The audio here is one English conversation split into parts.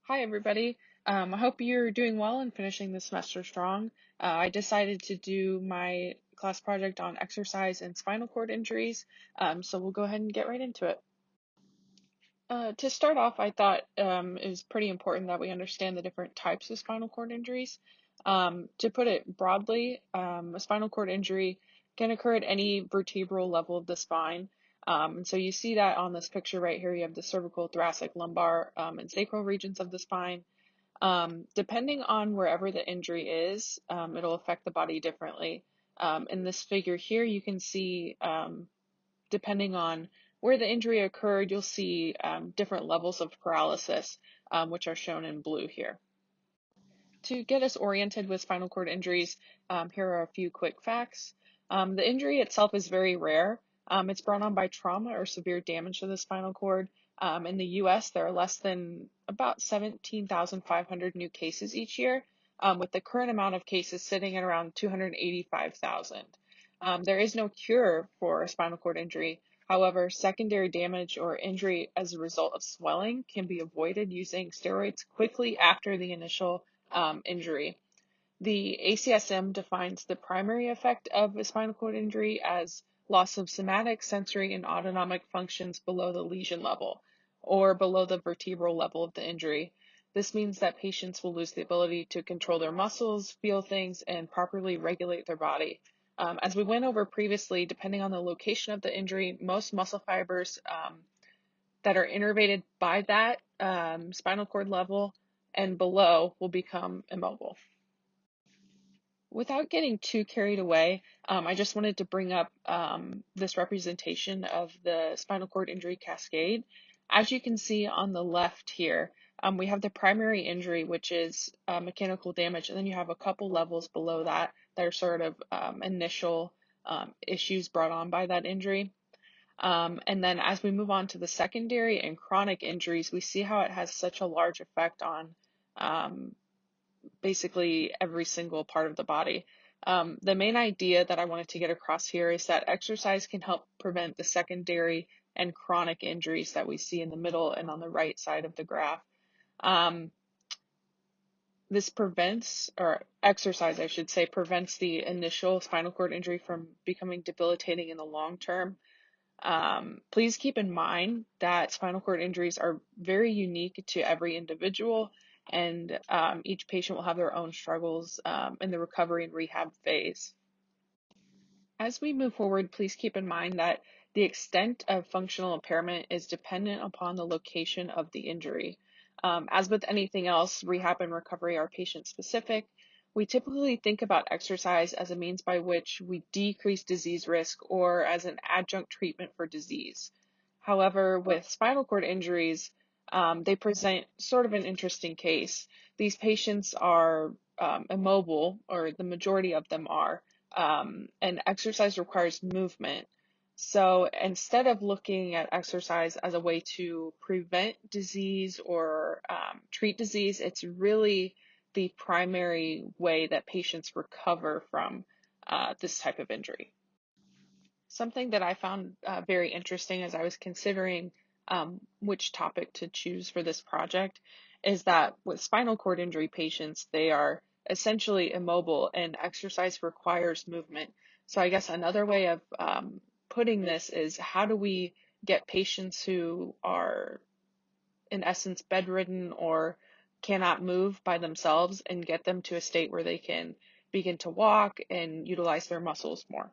Hi, everybody. I hope you're doing well and finishing the semester strong. I decided to do my class project on exercise and spinal cord injuries, so we'll go ahead and get right into it. To start off, I thought it was pretty important that we understand the different types of spinal cord injuries. To put it broadly, a spinal cord injury can occur at any vertebral level of the spine. And so you see that on this picture right here. You have the cervical, thoracic, lumbar, and sacral regions of the spine. Depending on wherever the injury is, it'll affect the body differently. In this figure here, you can see, depending on where the injury occurred, you'll see different levels of paralysis, which are shown in blue here. To get us oriented with spinal cord injuries, here are a few quick facts. The injury itself is very rare. It's brought on by trauma or severe damage to the spinal cord. In the US, there are less than about 17,500 new cases each year, with the current amount of cases sitting at around 285,000. There is no cure for a spinal cord injury. However, secondary damage or injury as a result of swelling can be avoided using steroids quickly after the initial injury. The ACSM defines the primary effect of a spinal cord injury as loss of somatic, sensory, and autonomic functions below the lesion level or below the vertebral level of the injury. This means that patients will lose the ability to control their muscles, feel things, and properly regulate their body. As we went over previously, depending on the location of the injury, most muscle fibers that are innervated by that spinal cord level and below will become immobile. Without getting too carried away, I just wanted to bring up this representation of the spinal cord injury cascade. As you can see on the left here, we have the primary injury, which is mechanical damage, and then you have a couple levels below that that are sort of initial issues brought on by that injury. And then as we move on to the secondary and chronic injuries, we see how it has such a large effect on basically every single part of the body. The main idea that I wanted to get across here is that exercise can help prevent the secondary and chronic injuries that we see in the middle and on the right side of the graph. This prevents, or exercise, I should say, prevents the initial spinal cord injury from becoming debilitating in the long term. Please keep in mind that spinal cord injuries are very unique to every individual, and each patient will have their own struggles in the recovery and rehab phase. As we move forward, please keep in mind that the extent of functional impairment is dependent upon the location of the injury. As with anything else, rehab and recovery are patient specific. We typically think about exercise as a means by which we decrease disease risk or as an adjunct treatment for disease. However, with spinal cord injuries, they present sort of an interesting case. These patients are immobile, or the majority of them are, and exercise requires movement. So instead of looking at exercise as a way to prevent disease or treat disease, it's really the primary way that patients recover from this type of injury. Something that I found very interesting as I was considering which topic to choose for this project is that with spinal cord injury patients, they are essentially immobile and exercise requires movement. So I guess another way of putting this is, how do we get patients who are in essence bedridden or cannot move by themselves and get them to a state where they can begin to walk and utilize their muscles more?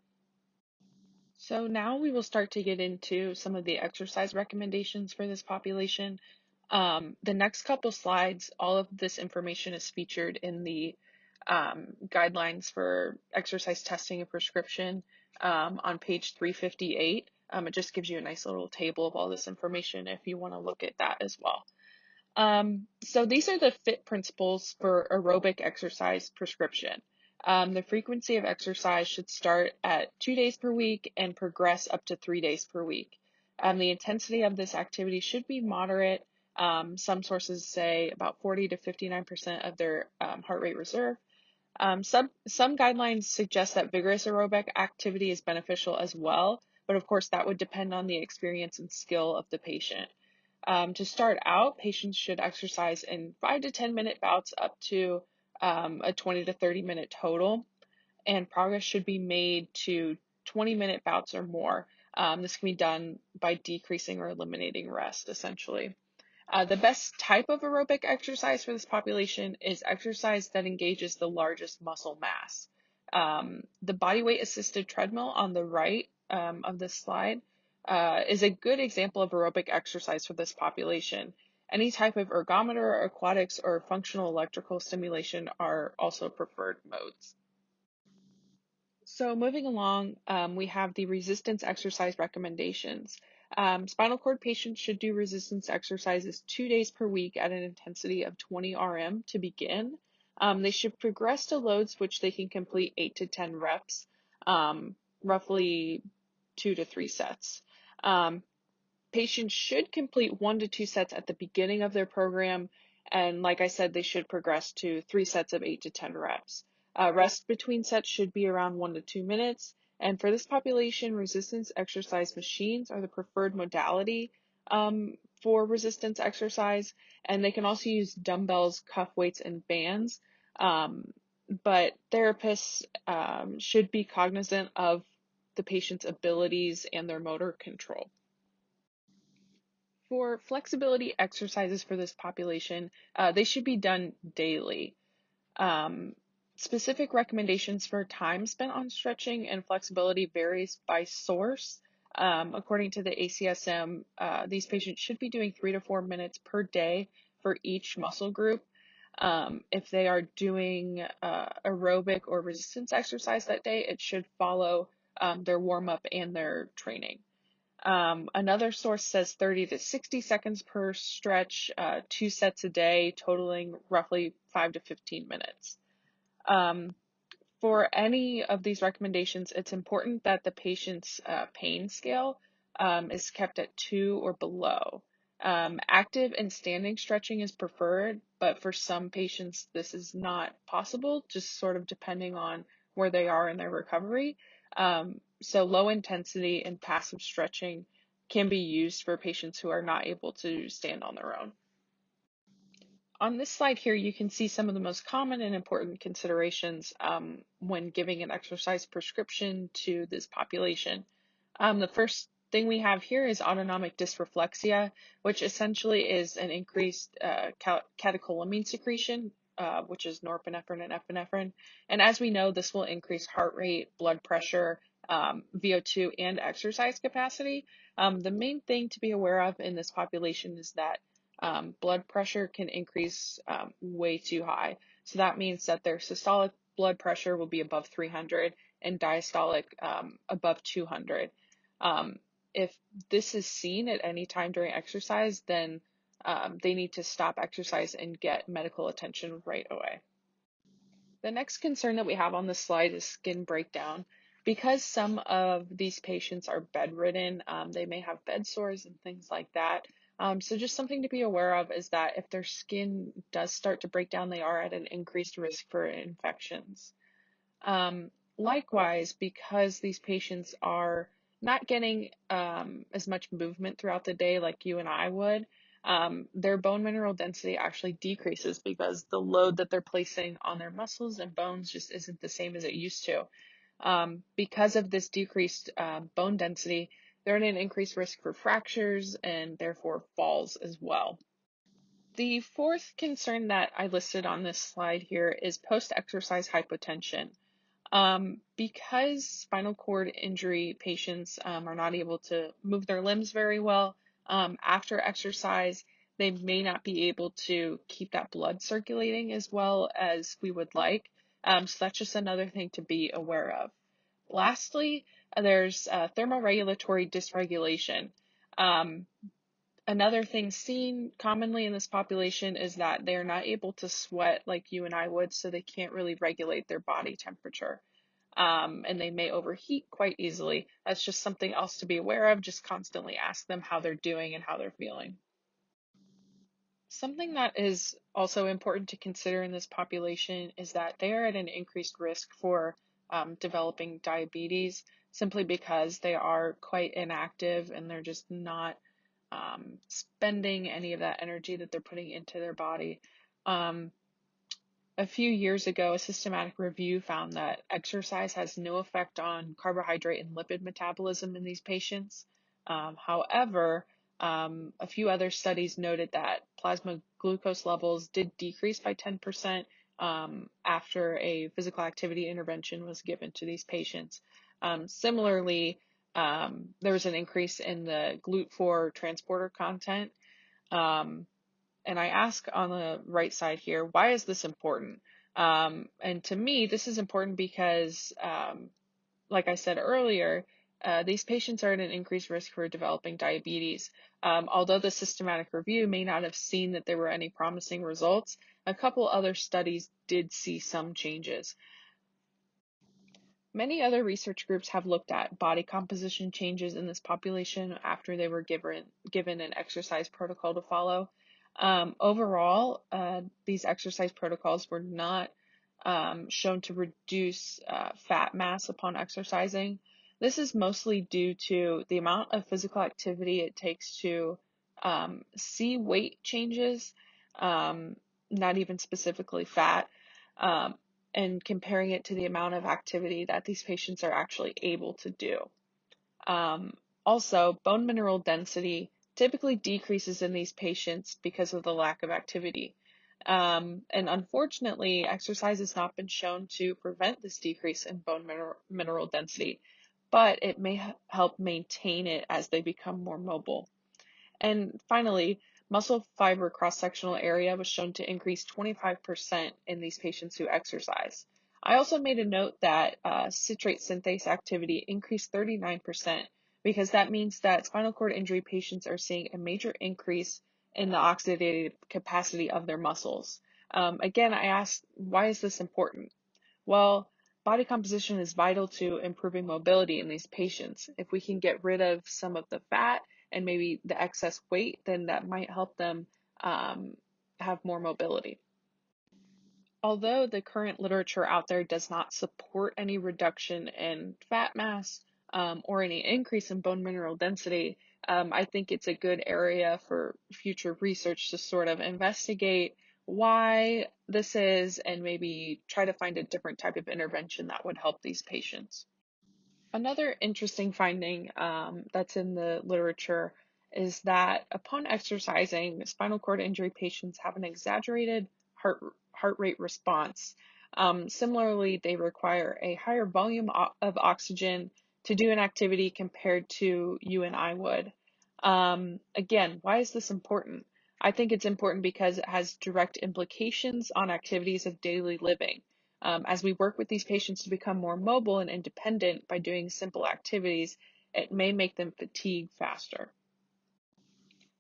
So now we will start to get into some of the exercise recommendations for this population. The next couple slides, all of this information is featured in the guidelines for exercise testing and prescription on page 358. It just gives you a nice little table of all this information if you want to look at that as well. So these are the FIT principles for aerobic exercise prescription. The frequency of exercise should start at 2 days per week and progress up to 3 days per week. The intensity of this activity should be moderate. Some sources say about 40 to 59% of their heart rate reserve. Some guidelines suggest that vigorous aerobic activity is beneficial as well, but of course that would depend on the experience and skill of the patient. To start out, patients should exercise in 5 to 10-minute bouts up to a 20 to 30-minute total, and progress should be made to 20-minute bouts or more. This can be done by decreasing or eliminating rest, essentially. The best type of aerobic exercise for this population is exercise that engages the largest muscle mass. The body weight assisted treadmill on the right of this slide is a good example of aerobic exercise for this population. Any type of ergometer, aquatics, or functional electrical stimulation are also preferred modes. So moving along, we have the resistance exercise recommendations. Spinal cord patients should do resistance exercises 2 days per week at an intensity of 20 RM to begin. They should progress to loads which they can complete 8 to 10 reps, roughly 2 to 3 sets. Patients should complete 1 to 2 sets at the beginning of their program, and like I said, they should progress to 3 sets of 8 to 10 reps. Rest between sets should be around 1 to 2 minutes, and for this population, resistance exercise machines are the preferred modality for resistance exercise, and they can also use dumbbells, cuff weights, and bands, but therapists should be cognizant of the patient's abilities and their motor control. For flexibility exercises for this population, they should be done daily. Um, Specific recommendations for time spent on stretching and flexibility varies by source. According to the ACSM, these patients should be doing 3 to 4 minutes per day for each muscle group. If they are doing aerobic or resistance exercise that day, it should follow their warm up and their training. Another source says 30 to 60 seconds per stretch, 2 sets a day, totaling roughly 5 to 15 minutes. For any of these recommendations, it's important that the patient's pain scale is kept at 2 or below. Active and standing stretching is preferred, but for some patients, this is not possible, just sort of depending on where they are in their recovery. So low intensity and passive stretching can be used for patients who are not able to stand on their own. On this slide here, you can see some of the most common and important considerations when giving an exercise prescription to this population. The first thing we have here is autonomic dysreflexia, which essentially is an increased catecholamine secretion, which is norepinephrine and epinephrine. And as we know, this will increase heart rate, blood pressure, VO2, and exercise capacity. The main thing to be aware of in this population is that blood pressure can increase way too high. So that means that their systolic blood pressure will be above 300 and diastolic above 200. If this is seen at any time during exercise, then they need to stop exercise and get medical attention right away. The next concern that we have on this slide is skin breakdown. Because some of these patients are bedridden, they may have bed sores and things like that. So just something to be aware of is that if their skin does start to break down, they are at an increased risk for infections. Likewise, because these patients are not getting as much movement throughout the day like you and I would, their bone mineral density actually decreases because the load that they're placing on their muscles and bones just isn't the same as it used to. Because of this decreased bone density, they're at an increased risk for fractures and therefore falls as well. The fourth concern that I listed on this slide here is post-exercise hypotension. Because spinal cord injury patients are not able to move their limbs very well after exercise, they may not be able to keep that blood circulating as well as we would like. So that's just another thing to be aware of. Lastly, there's thermoregulatory dysregulation. Another thing seen commonly in this population is that they are not able to sweat like you and I would, so they can't really regulate their body temperature. And they may overheat quite easily. That's just something else to be aware of. Just constantly ask them how they're doing and how they're feeling. Something that is also important to consider in this population is that they are at an increased risk for developing diabetes simply because they are quite inactive and they're just not spending any of that energy that they're putting into their body. Um, a few years ago, a systematic review found that exercise has no effect on carbohydrate and lipid metabolism in these patients. However, a few other studies noted that plasma glucose levels did decrease by 10% after a physical activity intervention was given to these patients. Similarly, there was an increase in the GLUT4 transporter content. Um, and I ask on the right side here, why is this important? And to me, this is important because, like I said earlier, these patients are at an increased risk for developing diabetes. Although the systematic review may not have seen that there were any promising results, a couple other studies did see some changes. Many other research groups have looked at body composition changes in this population after they were given an exercise protocol to follow. Overall, these exercise protocols were not shown to reduce fat mass upon exercising. This is mostly due to the amount of physical activity it takes to see weight changes, not even specifically fat. Um, and comparing it to the amount of activity that these patients are actually able to do. Um, Also, bone mineral density typically decreases in these patients because of the lack of activity. And unfortunately, exercise has not been shown to prevent this decrease in bone mineral density, but it may help maintain it as they become more mobile. And finally, muscle fiber cross-sectional area was shown to increase 25% in these patients who exercise. I also made a note that citrate synthase activity increased 39% because that means that spinal cord injury patients are seeing a major increase in the oxidative capacity of their muscles. Again, I asked, why is this important? Well, body composition is vital to improving mobility in these patients. If we can get rid of some of the fat and maybe the excess weight, then that might help them have more mobility. Although the current literature out there does not support any reduction in fat mass or any increase in bone mineral density, I think it's a good area for future research to sort of investigate why this is and maybe try to find a different type of intervention that would help these patients. Another interesting finding that's in the literature is that upon exercising, spinal cord injury patients have an exaggerated heart rate response. Similarly, they require a higher volume of oxygen to do an activity compared to you and I would. Again, why is this important? I think it's important because it has direct implications on activities of daily living. As we work with these patients to become more mobile and independent by doing simple activities, it may make them fatigue faster.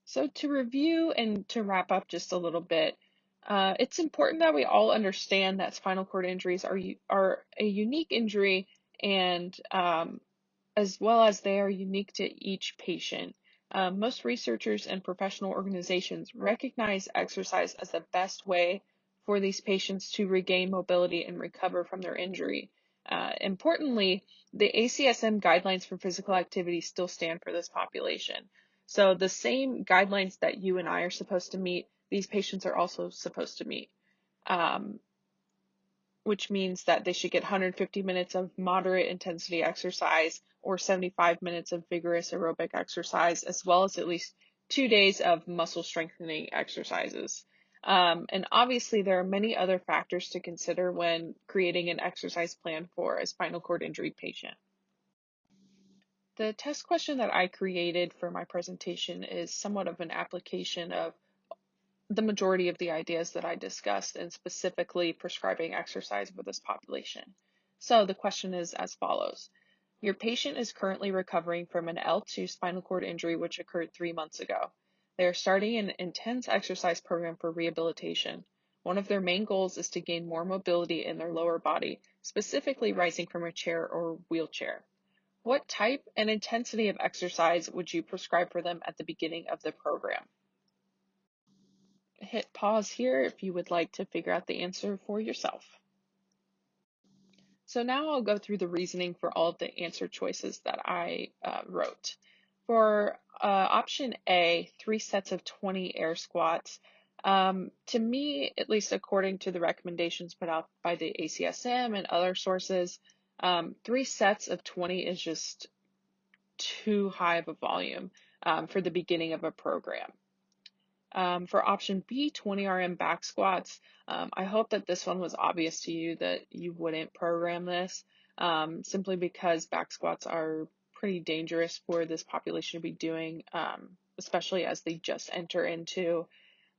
So to review and to wrap up just a little bit, it's important that we all understand that spinal cord injuries are a unique injury and as well as they are unique to each patient. Most researchers and professional organizations recognize exercise as the best way for these patients to regain mobility and recover from their injury. Importantly, the ACSM guidelines for physical activity still stand for this population. So the same guidelines that you and I are supposed to meet, these patients are also supposed to meet. Um, which means that they should get 150 minutes of moderate intensity exercise or 75 minutes of vigorous aerobic exercise, as well as at least 2 days of muscle strengthening exercises. And obviously, there are many other factors to consider when creating an exercise plan for a spinal cord injury patient. The test question that I created for my presentation is somewhat of an application of the majority of the ideas that I discussed and specifically prescribing exercise for this population. So the question is as follows. Your patient is currently recovering from an L2 spinal cord injury which occurred 3 months ago. They are starting an intense exercise program for rehabilitation. One of their main goals is to gain more mobility in their lower body, specifically rising from a chair or wheelchair. What type and intensity of exercise would you prescribe for them at the beginning of the program? Hit pause here if you would like to figure out the answer for yourself. So now I'll go through the reasoning for all of the answer choices that I wrote. For option A, 3 sets of 20 air squats. To me, at least according to the recommendations put out by the ACSM and other sources, 3 sets of 20 is just too high of a volume for the beginning of a program. For option B, 20 RM back squats, I hope that this one was obvious to you that you wouldn't program this, simply because back squats are pretty dangerous for this population to be doing, especially as they just enter into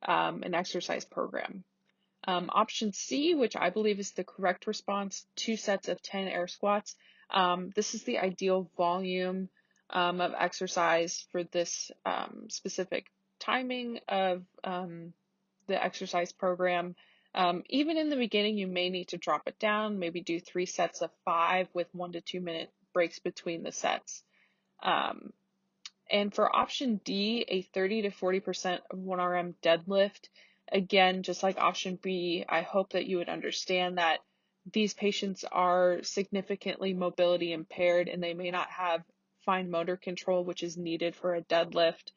an exercise program. Option C, which I believe is the correct response, 2 sets of 10 air squats. This is the ideal volume of exercise for this specific timing of the exercise program. Even in the beginning, you may need to drop it down, maybe do 3 sets of 5 with 1 to 2 minute breaks between the sets. And for option D, a 30 to 40% of 1RM deadlift. Again, just like option B, I hope that you would understand that these patients are significantly mobility impaired and they may not have fine motor control, which is needed for a deadlift.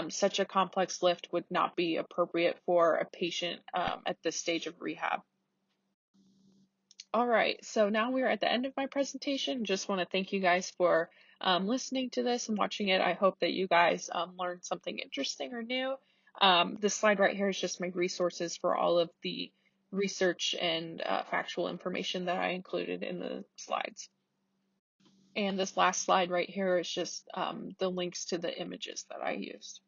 Such a complex lift would not be appropriate for a patient at this stage of rehab. All right, so now we're at the end of my presentation. Just want to thank you guys for listening to this and watching it. I hope that you guys learned something interesting or new. This slide right here is just my resources for all of the research and factual information that I included in the slides. And this last slide right here is just the links to the images that I used.